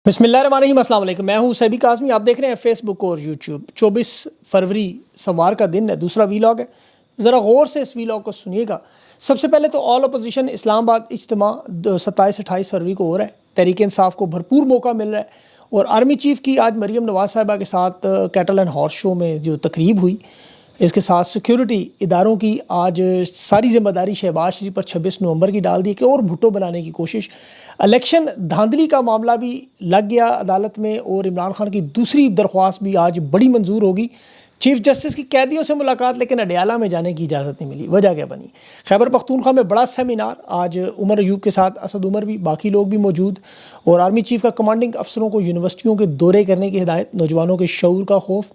بسم اللہ الرحمن الرحیم، السلام علیکم۔ میں ہوں سیبی کاظمی، آپ دیکھ رہے ہیں فیس بک اور یوٹیوب۔ 24 فروری سوار کا دن ہے، دوسرا ویلاگ ہے۔ ذرا غور سے اس ویلاگ کو سنیے گا۔ سب سے پہلے تو آل اپوزیشن اسلام آباد اجتماع 27-28 فروری کو ہو رہا ہے۔ تحریک انصاف کو بھرپور موقع مل رہا ہے، اور آرمی چیف کی آج مریم نواز صاحبہ کے ساتھ کیٹل اینڈ ہارس شو میں جو تقریب ہوئی، اس کے ساتھ سیکیورٹی اداروں کی آج ساری ذمہ داری شہباز شریف پر 26 نومبر کی ڈال دی کہ اور بھٹو بنانے کی کوشش۔ الیکشن دھاندلی کا معاملہ بھی لگ گیا عدالت میں، اور عمران خان کی دوسری درخواست بھی آج بڑی منظور ہوگی۔ چیف جسٹس کی قیدیوں سے ملاقات، لیکن اڈیالہ میں جانے کی اجازت نہیں ملی۔ وجہ کیا بنی؟ خیبر پختونخوا میں بڑا سیمینار، آج عمر ایوب کے ساتھ اسد عمر بھی، باقی لوگ بھی موجود، اور آرمی چیف کا کمانڈنگ افسروں کو یونیورسٹیوں کے دورے کرنے کی ہدایت، نوجوانوں کے شعور کا خوف۔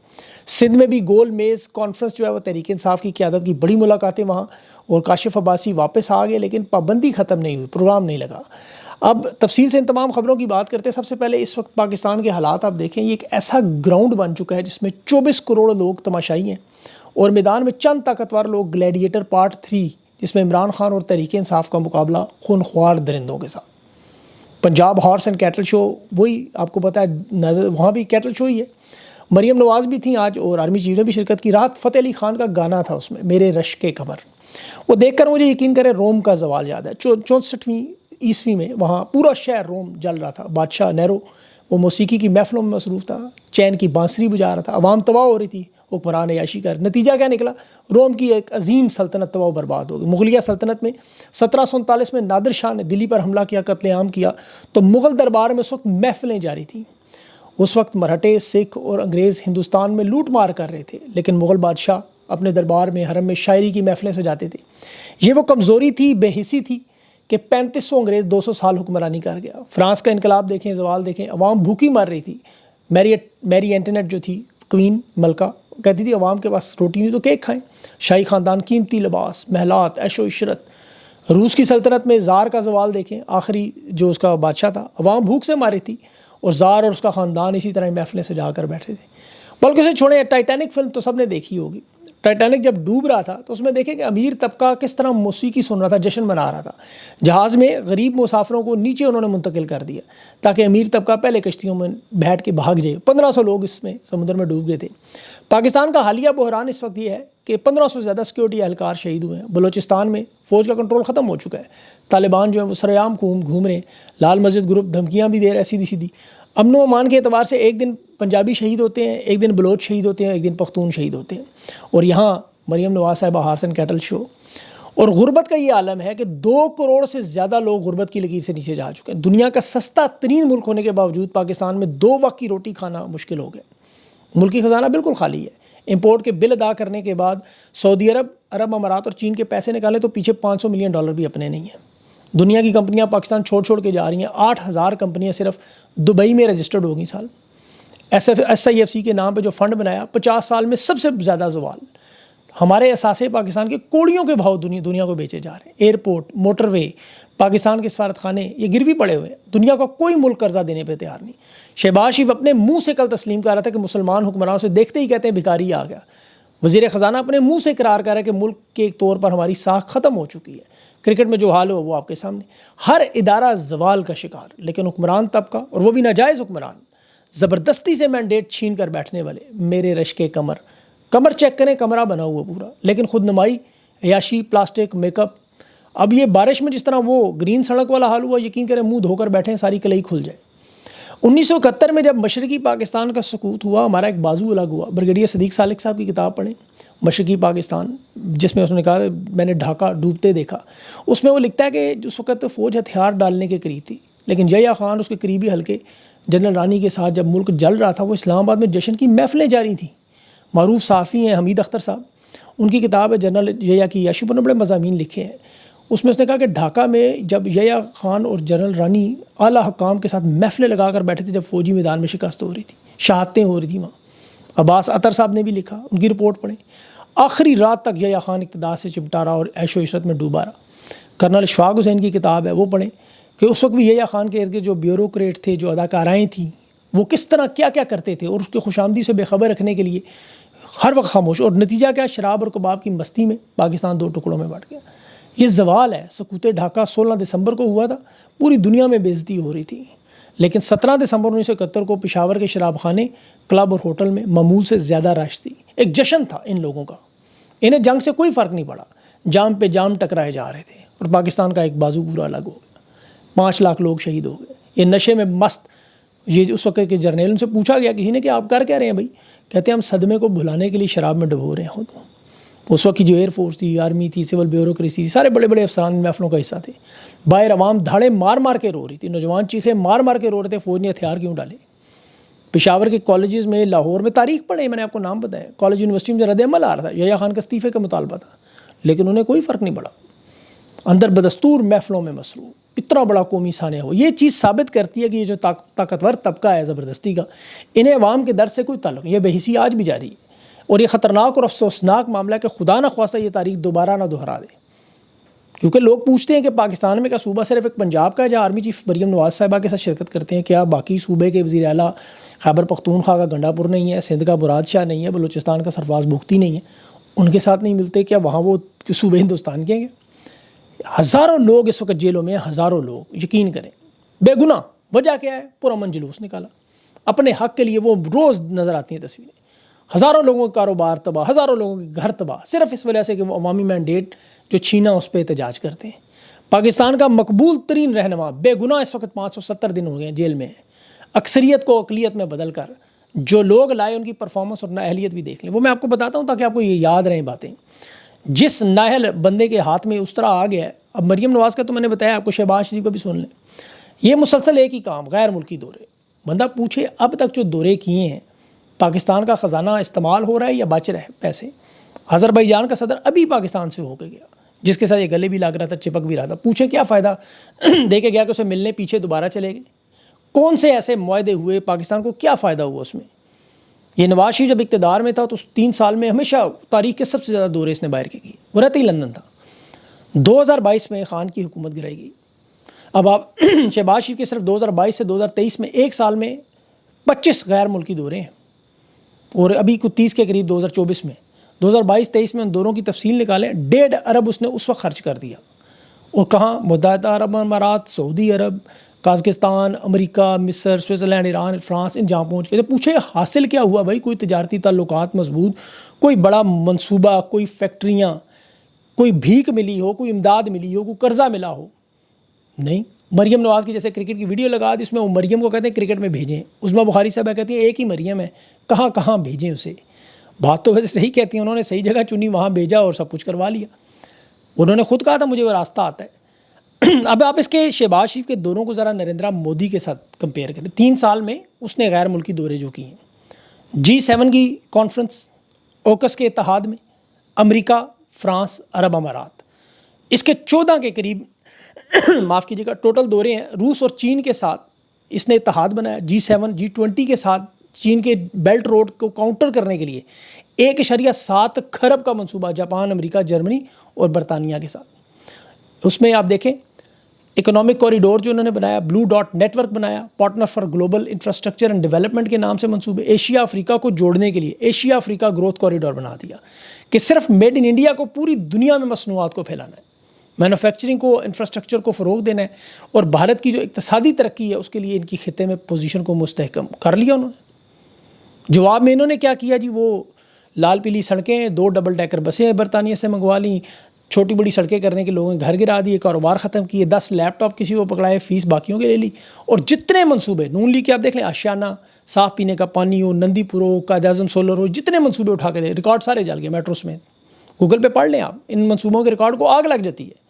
سندھ میں بھی گول میز کانفرنس جو ہے وہ تحریک انصاف کی قیادت کی بڑی ملاقاتیں وہاں، اور کاشف عباسی واپس آ گئے، لیکن پابندی ختم نہیں ہوئی، پروگرام نہیں لگا۔ اب تفصیل سے ان تمام خبروں کی بات کرتے ہیں۔ سب سے پہلے اس وقت پاکستان کے حالات آپ دیکھیں، یہ ایک ایسا گراؤنڈ بن چکا ہے جس میں 24 کروڑ لوگ تماشائی ہیں، اور میدان میں چند طاقتور لوگ، گلیڈیٹر پارٹ 3، جس میں عمران خان اور تحریک انصاف کا مقابلہ خونخوار درندوں کے ساتھ۔ پنجاب ہارس اینڈ کیٹل شو، وہی آپ کو پتہ ہے وہاں بھی کیٹل شو ہی ہے۔ مریم نواز بھی تھیں آج، اور آرمی چیف نے بھی شرکت کی۔ رات فتح علی خان کا گانا تھا اس میں، میرے رشک قمر، وہ دیکھ کر مجھے یقین کرے روم کا زوال یاد ہے۔ 64ویں عیسوی میں وہاں پورا شہر روم جل رہا تھا۔ بادشاہ نیرو وہ موسیقی کی محفلوں میں مصروف تھا، چین کی بانسری بجا رہا تھا، عوام تباہ ہو رہی تھی، حکمران عیاشی کر۔ نتیجہ کیا نکلا؟ روم کی ایک عظیم سلطنت تباہ و برباد ہو گئی۔ مغلیہ سلطنت میں 1739 میں نادر شاہ نے دلی پر حملہ کیا، قتل عام کیا، تو مغل دربار میں اس وقت محفلیں جاری تھیں۔ اس وقت مرہٹے، سکھ اور انگریز ہندوستان میں لوٹ مار کر رہے تھے، لیکن مغل بادشاہ اپنے دربار میں حرم میں شاعری کی محفلیں سجاتے تھے۔ یہ وہ کمزوری تھی، بے حسی تھی کہ 3500 انگریز 200 سال حکمرانی کر گیا۔ فرانس کا انقلاب دیکھیں، زوال دیکھیں، عوام بھوکی مر رہی تھی۔ میری اینٹونیٹ جو تھی کوئین ملکہ، کہتی تھی عوام کے پاس روٹی نہیں تو کیک کھائیں۔ شاہی خاندان، قیمتی لباس، محلات، عیش و عشرت۔ روس کی سلطنت میں زار کا زوال دیکھیں، آخری جو اس کا بادشاہ تھا، عوام بھوک سے ماری تھی، اور زار اور اس کا خاندان اسی طرح محفلیں سجا کر بیٹھے تھے۔ بلکہ اسے چھوڑیں، ٹائٹینک فلم تو سب نے دیکھی ہوگی۔ ٹائٹینک جب ڈوب رہا تھا تو اس میں دیکھیں کہ امیر طبقہ کس طرح موسیقی سن رہا تھا، جشن منا رہا تھا۔ جہاز میں غریب مسافروں کو نیچے انہوں نے منتقل کر دیا تاکہ امیر طبقہ پہلے کشتیوں میں بیٹھ کے بھاگ جائے۔ 1500 لوگ اس میں سمندر میں ڈوب گئے تھے۔ پاکستان کا حالیہ بحران اس وقت یہ ہے کہ 1500 سے زیادہ سیکورٹی اہلکار شہید ہوئے ہیں۔ بلوچستان میں فوج کا کنٹرول ختم ہو چکا ہے۔ طالبان جو ہیں وہ سرعام گھوم رہے ہیں۔ لال مسجد گروپ دھمکیاں بھی دے رہا ہے سیدھی سیدھی۔ امن و امان کے اعتبار سے ایک دن پنجابی شہید ہوتے ہیں، ایک دن بلوچ شہید ہوتے ہیں، ایک دن پختون شہید ہوتے ہیں، اور یہاں مریم نواز صاحبہ ہارس اینڈ کیٹل شو۔ اور غربت کا یہ عالم ہے کہ 2 کروڑ سے زیادہ لوگ غربت کی لکیر سے نیچے جا چکے ہیں۔ دنیا کا سستا ترین ملک ہونے کے باوجود پاکستان میں 2 وقت کی روٹی کھانا مشکل ہو گیا۔ ملکی خزانہ بالکل خالی ہے۔ امپورٹ کے بل ادا کرنے کے بعد سعودی عرب امارات اور چین کے پیسے نکالیں تو پیچھے $500 ملین بھی اپنے نہیں ہیں۔ دنیا کی کمپنیاں پاکستان چھوڑ کے جا رہی ہیں۔ 8000 کمپنیاں صرف دبئی میں رجسٹرڈ ہوگی سال۔ SIFC کے نام پہ جو فنڈ بنایا، 50 سال میں سب سے زیادہ زوال۔ ہمارے اثاثے پاکستان کے کوڑیوں کے بھاؤ دنیا کو بیچے جا رہے ہیں۔ ایئرپورٹ، موٹر وے، پاکستان کے سفارت خانے یہ گروی پڑے ہوئے ہیں۔ دنیا کا کوئی ملک قرضہ دینے پہ تیار نہیں۔ شہباز شریف اپنے منہ سے کل تسلیم کر رہا تھا کہ مسلمان حکمرانوں سے دیکھتے ہی کہتے ہیں بھکاری آ گیا۔ وزیر خزانہ اپنے منہ سے اقرار کر رہا ہے کہ ملک کے طور پر ہماری ساکھ ختم ہو چکی ہے۔ کرکٹ میں جو حال ہو وہ آپ کے سامنے۔ ہر ادارہ زوال کا شکار، لیکن حکمران طبقہ، اور وہ بھی ناجائز حکمران، زبردستی سے مینڈیٹ چھین کر بیٹھنے والے۔ میرے رشک کمر چیک کریں، کمرہ بنا ہوا پورا، لیکن خود نمائی، عیاشی، پلاسٹک، میک اپ۔ اب یہ بارش میں جس طرح وہ گرین سڑک والا حال ہوا، یقین کریں منہ دھو کر بیٹھیں، ساری کلئی کھل جائے۔ 1971 میں جب مشرقی پاکستان کا سقوط ہوا، ہمارا ایک بازو الگ ہوا۔ بریگیڈیئر صدیق سالک صاحب کی کتاب پڑھیں، مشرقی پاکستان، جس میں اس نے کہا میں نے ڈھاکہ ڈوبتے دیکھا۔ اس میں وہ لکھتا ہے کہ اس وقت فوج ہتھیار ڈالنے کے قریب تھی، لیکن یحییٰ خان اس کے قریبی حلقے جنرل رانی کے ساتھ جب ملک جل رہا تھا، وہ اسلام آباد میں جشن کی محفلیں جاری تھیں۔ معروف صحافی ہیں حمید اختر صاحب، ان کی کتاب ہے جنرل یحییٰ کی عیاشی پر، بڑے مضامین لکھے ہیں۔ اس میں اس نے کہا کہ ڈھاکہ میں جب یحییٰ خان اور جنرل رانی اعلیٰ حکام کے ساتھ محفلیں لگا کر بیٹھے تھے، جب فوجی میدان میں شکست ہو رہی تھی، شہادتیں ہو رہی تھیں وہاں۔ عباس عطر صاحب نے بھی لکھا، ان کی رپورٹ پڑھیں۔ آخری رات تک یحییٰ خان اقتدار سے چمٹا رہا اور عیش و عشرت میں ڈوبا رہا۔ کرنل اشفاق حسین کی کتاب ہے، وہ پڑھیں کہ اس وقت بھی یحییٰ خان کے ارد جو بیوروکریٹ تھے، جو اداکارائیں تھیں، وہ کس طرح کیا کرتے تھے، اور اس کے خوش آمدی سے بے خبر رکھنے کے لیے ہر وقت خاموش۔ اور نتیجہ کیا؟ شراب اور کباب کی مستی میں پاکستان 2 ٹکڑوں میں بٹ گیا۔ یہ زوال ہے۔ سقوط ڈھاکہ 16 دسمبر کو ہوا تھا، پوری دنیا میں بے عزتی ہو رہی تھی، لیکن 17 دسمبر 1971 کو پشاور کے شراب خانے، کلب اور ہوٹل میں معمول سے زیادہ رش تھی. ایک جشن تھا ان لوگوں کا. انہیں جنگ سے کوئی فرق نہیں پڑا. جام پہ جام ٹکرائے جا رہے تھے اور پاکستان کا ایک بازو پورا الگ ہو گیا. 5 لاکھ لوگ شہید ہو گئے. یہ نشے میں مست. یہ اس وقت کے جرنیل، ان سے پوچھا گیا کسی نے کہ آپ کر کیا رہے ہیں بھائی؟ کہتے ہیں ہم صدمے کو بھلانے کے لیے شراب میں ڈبو رہے ہیں خود. اس وقت کی جو ایئر فورس تھی، آرمی تھی، سول بیوروکریسی تھی، سارے بڑے بڑے افسران محفلوں کا حصہ تھے. باہر عوام دھاڑے مار مار کے رو رہی تھی. نوجوان چیخیں مار مار کے رو رہے تھے فوج نے ہتھیار کیوں ڈالے. پشاور کے کالجز میں، لاہور میں، تاریخ پڑھیں، میں نے آپ کو نام بتایا، کالج یونیورسٹی میں رد عمل آ رہا تھا. یحییٰ خان کا استعفے کا مطالبہ تھا، لیکن انہیں کوئی فرق نہیں پڑا. اندر بدستور محفلوں میں مصروف. اتنا بڑا قومی سانحہ ہو. یہ چیز ثابت کرتی ہے کہ یہ جو طاقتور طبقہ ہے زبردستی کا، انہیں عوام کے درد سے کوئی تعلق نہیں. یہ بے حسی آج بھی جاری ہے اور یہ خطرناک اور افسوسناک معاملہ ہے کہ خدا نہ خواستہ یہ تاریخ دوبارہ نہ دہرا دے. کیونکہ لوگ پوچھتے ہیں کہ پاکستان میں کا صوبہ صرف ایک پنجاب کا ہے جہاں آرمی چیف مریم نواز صاحبہ کے ساتھ شرکت کرتے ہیں؟ کیا باقی صوبے کے وزیر اعلیٰ خیبر پختونخوا کا گنڈا پور نہیں ہے، سندھ کا مراد شاہ نہیں ہے، بلوچستان کا سرفراز بگٹی نہیں ہے، ان کے ساتھ نہیں ملتے؟ کیا وہاں وہ صوبے ہندوستان کے ہیں؟ ہزاروں لوگ اس وقت جیلوں میں ہیں، ہزاروں لوگ، یقین کریں، بے گناہ. وجہ کیا ہے؟ پرامن جلوس نکالا اپنے حق کے لیے. وہ روز نظر آتی ہیں تصویریں. ہزاروں لوگوں کا کاروبار تباہ، ہزاروں لوگوں کے گھر تباہ، صرف اس وجہ سے کہ وہ عوامی مینڈیٹ جو چھینا اس پہ احتجاج کرتے ہیں. پاکستان کا مقبول ترین رہنما بے گناہ اس وقت 570 دن ہو گئے ہیں جیل میں. اکثریت کو اقلیت میں بدل کر جو لوگ لائے ان کی پرفارمنس اور نااہلیت بھی دیکھ لیں. وہ میں آپ کو بتاتا ہوں تاکہ آپ کو یہ یاد رہیں باتیں. جس نااہل بندے کے ہاتھ میں اس طرح آ گیا ہے. اب مریم نواز کا تو میں نے بتایا آپ کو، شہباز شریف کا بھی سن لیں. یہ مسلسل ایک ہی کام، غیر ملکی دورے. بندہ پوچھے اب تک جو دورے کیے ہیں، پاکستان کا خزانہ استعمال ہو رہا ہے یا بچ رہے ہیں پیسے؟ آذربائیجان کا صدر ابھی پاکستان سے ہو کے گیا، جس کے ساتھ یہ گلے بھی لگ رہا تھا، چپک بھی رہا تھا. پوچھیں کیا فائدہ دے کے گیا کہ اسے ملنے پیچھے دوبارہ چلے گئے؟ کون سے ایسے معاہدے ہوئے؟ پاکستان کو کیا فائدہ ہوا اس میں؟ یہ نواز شریف جب اقتدار میں تھا تو اس 3 سال میں ہمیشہ تاریخ کے سب سے زیادہ دورے اس نے باہر کے کیے. وہ رہتے ہی لندن تھا. 2022 میں خان کی حکومت گرائی گئی. اب آپ شہباز شریف کے صرف 2022 سے 2023 میں ایک سال میں 25 غیر ملکی دورے ہیں، اور ابھی کو 30 کے قریب 2024 میں. 2022-23 میں ان دوروں کی تفصیل نکالیں. 1.5 ارب اس نے اس وقت خرچ کر دیا. اور کہاں؟ متحدہ عرب امارات، سعودی عرب، قازقستان، امریکہ، مصر، سوئٹزرلینڈ، ایران، فرانس، ان جہاں پہنچ گئے. تو پوچھے حاصل کیا ہوا بھائی؟ کوئی تجارتی تعلقات مضبوط، کوئی بڑا منصوبہ، کوئی فیکٹریاں، کوئی بھیک ملی ہو، کوئی امداد ملی ہو، کوئی قرضہ ملا ہو؟ نہیں. مریم نواز کی جیسے کرکٹ کی ویڈیو لگا دی، اس میں وہ مریم کو کہتے ہیں کرکٹ میں بھیجیں. عظمیٰ بخاری صاحبہ کہتی ہیں ایک ہی مریم ہے، کہاں کہاں بھیجیں اسے؟ بات تو ویسے صحیح کہتی ہیں، انہوں نے صحیح جگہ چنی، وہاں بھیجا اور سب کچھ کروا لیا. انہوں نے خود کہا تھا مجھے وہ راستہ آتا ہے. اب آپ اس کے شہباز شریف کے دوروں کو ذرا نریندرا مودی کے ساتھ کمپیئر کریں. 3 سال میں اس نے غیر ملکی دورے جو کیے ہیں، G7 کی کانفرنس، اوکس کے اتحاد میں، امریکہ، فرانس، عرب امارات، اس کے 14 کے قریب معاف کیجیے گا ٹوٹل دورے ہیں. روس اور چین کے ساتھ اس نے اتحاد بنایا. G7 G20 کے ساتھ چین کے بیلٹ روڈ کو کاؤنٹر کرنے کے لیے 1.7 کھرب کا منصوبہ جاپان، امریکہ، جرمنی اور برطانیہ کے ساتھ. اس میں آپ دیکھیں اکنامک کوریڈور جو انہوں نے بنایا، بلو ڈاٹ نیٹ ورک بنایا، partner for global infrastructure and development کے نام سے منصوبے. ایشیا افریقہ کو جوڑنے کے لیے ایشیا افریقہ گروتھ کوریڈور بنا دیا کہ صرف میڈ ان انڈیا کو پوری دنیا میں مصنوعات کو پھیلانا ہے، مینوفیکچرنگ کو، انفراسٹرکچر کو فروغ دینا ہے. اور بھارت کی جو اقتصادی ترقی ہے اس کے لیے ان کی خطے میں پوزیشن کو مستحکم کر لیا انہوں نے. جواب میں انہوں نے کیا کیا جی؟ وہ لال پیلی سڑکیں، 2 ڈبل ڈیکر بسیں برطانیہ سے منگوا لیں، چھوٹی بڑی سڑکیں کرنے کے لوگوں نے گھر گرا دیے، کاروبار ختم کیے، 10 لیپ ٹاپ کسی کو پکڑائے، فیس باقیوں کے لے لی. اور جتنے منصوبے نون لیگ کے آپ دیکھ لیں، آشیانہ، صاف پینے کا پانی ہو، نندی پور ہو، قائد اعظم سولر ہو، جتنے منصوبے اٹھا کے دے، ریکارڈ سارے جل گئے میٹرو سمیت. گوگل پہ پڑھ لیں آپ، ان منصوبوں کے ریکارڈ کو آگ لگ جاتی ہے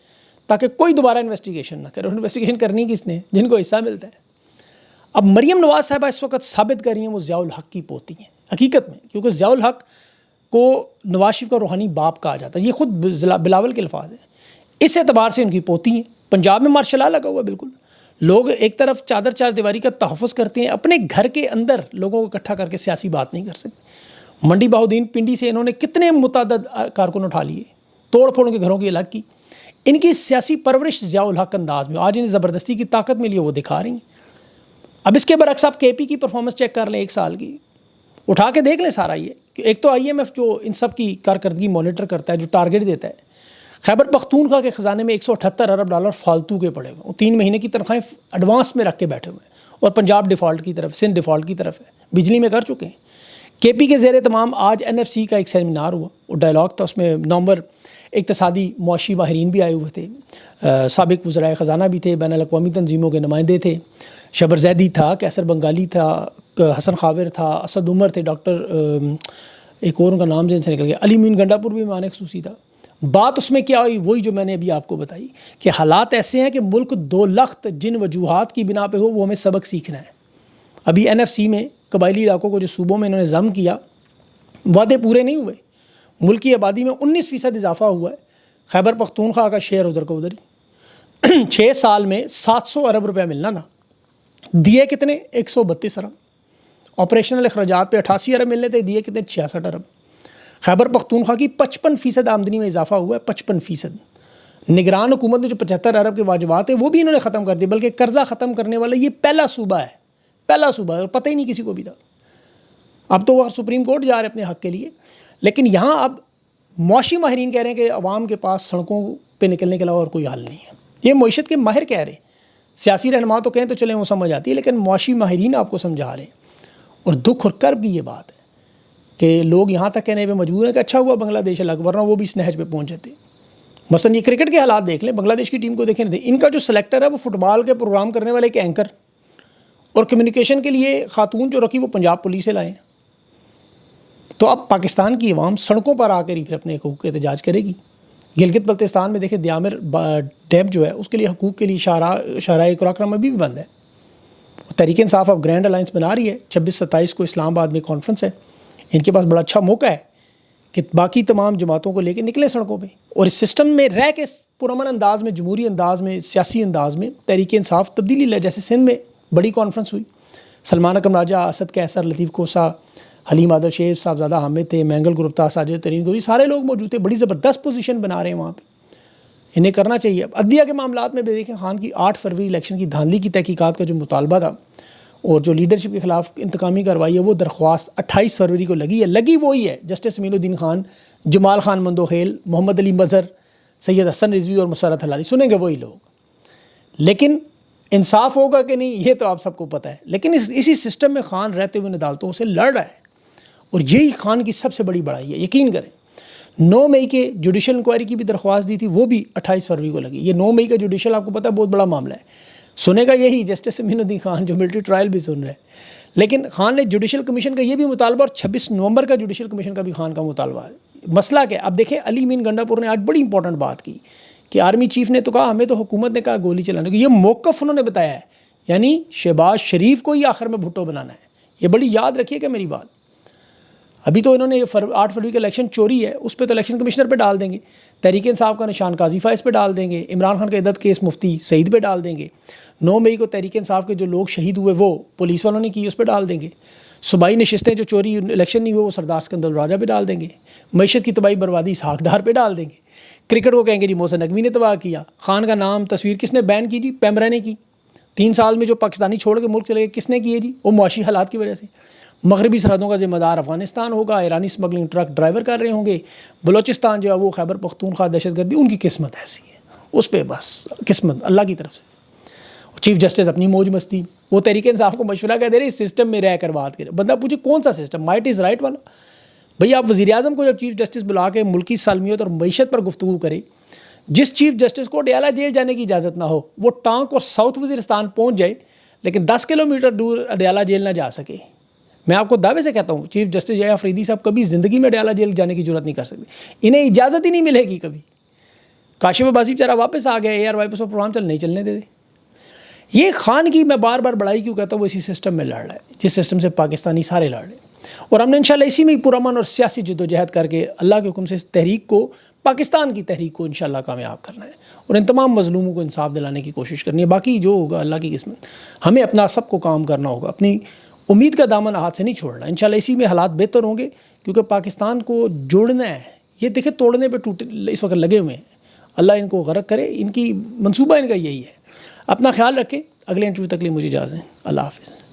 تاکہ کوئی دوبارہ انویسٹیگیشن نہ کرے. انویسٹیگیشن کرنی کس نے؟ جن کو حصہ ملتا ہے. اب مریم نواز صاحبہ اس وقت ثابت کر رہی ہیں وہ ضیاء الحق کی پوتی ہیں حقیقت میں، کیونکہ ضیاء الحق کو نواز شریف کا روحانی باپ کہا جاتا ہے. یہ خود بلاول کے الفاظ ہیں. اس اعتبار سے ان کی پوتی ہیں. پنجاب میں مارشل لا لگا ہوا بالکل. لوگ ایک طرف چار دیواری کا تحفظ کرتے ہیں، اپنے گھر کے اندر لوگوں کو اکٹھا کر کے سیاسی بات نہیں کر سکتے. منڈی بہاؤدین پنڈی سے انہوں نے کتنے متعدد کارکن اٹھا لیے، توڑ پھوڑ کے گھروں کی الگ کی. ان کی سیاسی پرورش ضیاء الحق انداز میں، آج انہیں زبردستی کی طاقت ملی ہے وہ دکھا رہی ہیں. اب اس کے برعکس آپ کے پی کی پرفارمنس چیک کر لیں 1 سال کی، اٹھا کے دیکھ لیں سارا. یہ کہ ایک تو IMF جو ان سب کی کارکردگی مانیٹر کرتا ہے، جو ٹارگٹ دیتا ہے، خیبر پختونخوا کے خزانے میں $178 ارب فالتو کے پڑے ہوئے، 3 مہینے کی تنخواہیں ایڈوانس میں رکھ کے بیٹھے ہوئے ہیں. اور پنجاب ڈیفالٹ کی طرف، سندھ ڈیفالٹ کی طرف ہے، بجلی میں کر چکے ہیں۔ کے پی کے زیر تمام آج NFC کا ایک سیمینار ہوا، وہ ڈائلاگ تھا، اس میں نومبر اقتصادی معاشی ماہرین بھی آئے ہوئے تھے، سابق وزرائے خزانہ بھی تھے، بین الاقوامی تنظیموں کے نمائندے تھے، شبر زیدی تھا، کیسر بنگالی تھا، حسن خاور تھا، اسد عمر تھے، ڈاکٹر ایک اور ان کا نام ذہن سے نکل گیا، علی مین گنڈا پور بھی مہمان خصوصی تھا۔ بات اس میں کیا ہوئی؟ وہی جو میں نے ابھی آپ کو بتائی کہ حالات ایسے ہیں کہ ملک دو لخت جن وجوہات کی بنا پہ ہو وہ ہمیں سبق سیکھنا ہے۔ ابھی NFC میں قبائلی علاقوں کو جو صوبوں میں انہوں نے ضم کیا، وعدے پورے نہیں ہوئے، ملک کی آبادی میں 19% اضافہ ہوا ہے، خیبر پختونخوا کا شیئر ادھر کا ادھر ہی 6 سال میں 700 ارب روپیہ ملنا تھا، دیے کتنے؟ 132 ارب۔ آپریشنل اخراجات پہ 88 ارب ملنے تھے، دیے کتنے؟ 66 ارب۔ خیبر پختونخوا کی 55% آمدنی میں اضافہ ہوا ہے، 55%۔ نگران حکومت نے جو 75 ارب کے واجبات ہیں وہ بھی انہوں نے ختم کر دیے، بلکہ قرضہ ختم کرنے والا یہ پہلا صوبہ ہے، پہلا صوبہ ہے، اور پتہ ہی نہیں کسی کو بھی تھا۔ اب تو وہ سپریم کورٹ جا رہے اپنے حق کے لیے، لیکن یہاں اب معاشی ماہرین کہہ رہے ہیں کہ عوام کے پاس سڑکوں پہ نکلنے کے علاوہ اور کوئی حل نہیں ہے۔ یہ معیشت کے ماہر کہہ رہے ہیں، سیاسی رہنما تو کہیں تو چلیں وہ سمجھ آتی ہے، لیکن معاشی ماہرین آپ کو سمجھا رہے ہیں۔ اور دکھ اور کرب کی یہ بات ہے کہ لوگ یہاں تک کہنے پہ مجبور ہیں کہ اچھا ہوا بنگلہ دیش الگ، ورنہ وہ بھی اس نہج پہ پہنچ جاتے۔ مثلا یہ کرکٹ کے حالات دیکھ لیں، بنگلہ دیش کی ٹیم کو دیکھیں، ان کا جو سلیکٹر ہے وہ فٹ بال کے پروگرام کرنے والے ایک اینکر، اور کمیونیکیشن کے لیے خاتون جو رکھی وہ پنجاب پولیس سے لائے ہیں۔ تو اب پاکستان کی عوام سڑکوں پر آ کر ہی پھر اپنے حقوق کے احتجاج کرے گی۔ گلگت بلتستان میں دیکھیں دیامر ڈیم جو ہے اس کے لیے حقوق کے لیے شاہراہ قراقرم ابھی بھی بند ہے۔ تحریک انصاف اب گرینڈ الائنس بنا رہی ہے، 26-27 کو اسلام آباد میں کانفرنس ہے، ان کے پاس بڑا اچھا موقع ہے کہ باقی تمام جماعتوں کو لے کے نکلیں سڑکوں پہ، اور اس سسٹم میں رہ کے پرامن انداز میں، جمہوری انداز میں، سیاسی انداز میں تحریک انصاف تبدیلی لے۔ جیسے سندھ میں بڑی کانفرنس ہوئی، سلمان اکرم راجہ، اسد کیسر، لطیف کوسا، حلیم عادل شیخ، صاحبزادہ حامد تھے، مینگل گروپ تھا، ساجد ترین گوری، سارے لوگ موجود تھے، بڑی زبردست پوزیشن بنا رہے ہیں وہاں پہ، انہیں کرنا چاہیے۔ اب عدلیہ کے معاملات میں بھی دیکھیں، خان کی 8 فروری الیکشن کی دھاندلی کی تحقیقات کا جو مطالبہ تھا اور جو لیڈرشپ کے خلاف انتقامی کارروائی ہے، وہ درخواست 28 فروری کو لگی وہی ہے، جسٹس امین الدین خان، جمال خان مندوخیل، محمد علی مظہر، سید حسن رضوی اور مسرت حلالی، سنیں گے وہی لوگ۔ لیکن انصاف ہوگا کہ نہیں یہ تو آپ سب کو پتہ ہے، لیکن اسی سسٹم میں خان رہتے ہوئے عدالتوں سے لڑ رہا ہے، اور یہی خان کی سب سے بڑی بڑائی ہے۔ یقین کریں 9 مئی کے جوڈیشل انکوائری کی بھی درخواست دی تھی، وہ بھی 28 فروری کو لگی۔ یہ 9 مئی کا جوڈیشل آپ کو پتہ ہے بہت بڑا معاملہ ہے، سنے گا یہی جسٹس امین الدین خان جو ملٹری ٹرائل بھی سن رہے ہیں، لیکن خان نے جوڈیشل کمیشن کا یہ بھی مطالبہ، اور 26 نومبر کا جوڈیشل کمیشن کا بھی خان کا مطالبہ ہے۔ مسئلہ کیا؟ اب دیکھیں علی مین گنڈا پور نے آج بڑی امپورٹنٹ بات کی کہ آرمی چیف نے تو کہا ہمیں تو حکومت نے کہا گولی چلانے کو، یہ موقف انہوں نے بتایا ہے، یعنی شہباز شریف کو ہی آخر میں بھٹو بنانا ہے۔ یہ بڑی یاد رکھیے کہ میری بات، ابھی تو انہوں نے 8 فروری کا الیکشن چوری ہے، اس پہ تو الیکشن کمشنر پہ ڈال دیں گے، تحریک انصاف کا نشان قاضی فائز پہ ڈال دیں گے، عمران خان کا عدت کیس مفتی سعید پہ ڈال دیں گے، 9 مئی کو تحریک انصاف کے جو لوگ شہید ہوئے وہ پولیس والوں نے کی اس پہ ڈال دیں گے، صوبائی نشستیں جو چوری الیکشن نہیں ہوئے وہ سردار سکندر راجہ پہ ڈال دیں گے، معیشت کی تباہی بربادی اسحاق ڈار پہ ڈال دیں گے، کرکٹ کو کہیں گے جی محسن نقوی نے تباہ کیا، خان کا نام تصویر کس نے بین کی؟ جی پیمرا نے کی۔ 3 سال میں جو پاکستانی چھوڑ کے ملک چلے گئے کس نے کیے جی؟ وہ معاشی حالات کی وجہ سے۔ مغربی سرحدوں کا ذمہ دار افغانستان ہوگا، ایرانی اسمگلنگ ٹرک ڈرائیور کر رہے ہوں گے، بلوچستان جو ہے وہ خیبر پختونخوا دہشت گردی، ان کی قسمت ایسی ہے، اس پہ بس قسمت اللہ کی طرف سے۔ چیف جسٹس اپنی موج مستی، وہ تحریک انصاف کو مشورہ کہہ دے رہے اس سسٹم میں رہ کر بات کرے۔ بندہ پوچھے کون سا سسٹم؟ مائٹ از رائٹ والا؟ بھئی آپ وزیر اعظم کو جب چیف جسٹس بلا کے ملکی سالمیت اور معیشت پر گفتگو کرے، جس چیف جسٹس کو ڈیالہ جیل جانے کی اجازت نہ ہو، وہ ٹانک اور ساؤتھ وزیرستان پہنچ جائے لیکن 10 کلومیٹر دور ڈیالہ جیل نہ جا سکے۔ میں آپ کو دعوے سے کہتا ہوں چیف جسٹس یا فریدی صاحب کبھی زندگی میں ڈیالہ جیل جانے کی ضرورت نہیں کر سکتے، انہیں اجازت ہی نہیں ملے گی کبھی۔ کاشف عباسی بیچارہ واپس آ گیا، AR واپس پروگرام نہیں چلنے دے۔ یہ خان کی میں بار بار بڑائی کیوں کہتا ہوں، وہ اسی سسٹم میں لڑ رہا ہے جس سسٹم سے پاکستانی سارے لڑ رہے ہیں، اور ہم نے انشاءاللہ اسی میں پرامن اور سیاسی جدوجہد کر کے اللہ کے حکم سے اس تحریک کو، پاکستان کی تحریک کو انشاءاللہ کامیاب کرنا ہے، اور ان تمام مظلوموں کو انصاف دلانے کی کوشش کرنی ہے۔ باقی جو ہوگا اللہ کی قسمت، ہمیں اپنا سب کو کام کرنا ہوگا، اپنی امید کا دامن ہاتھ سے نہیں چھوڑنا۔ انشاءاللہ اسی میں حالات بہتر ہوں گے، کیونکہ پاکستان کو جوڑنا ہے، یہ دیکھیں توڑنے پہ ٹوٹے اس وقت لگے ہوئے ہیں، اللہ ان کو غرق کرے، ان کی منصوبہ ان کا یہی ہے۔ اپنا خیال رکھیں، اگلے انٹرویو تک لیے مجھے اجازت ہے، اللہ حافظ۔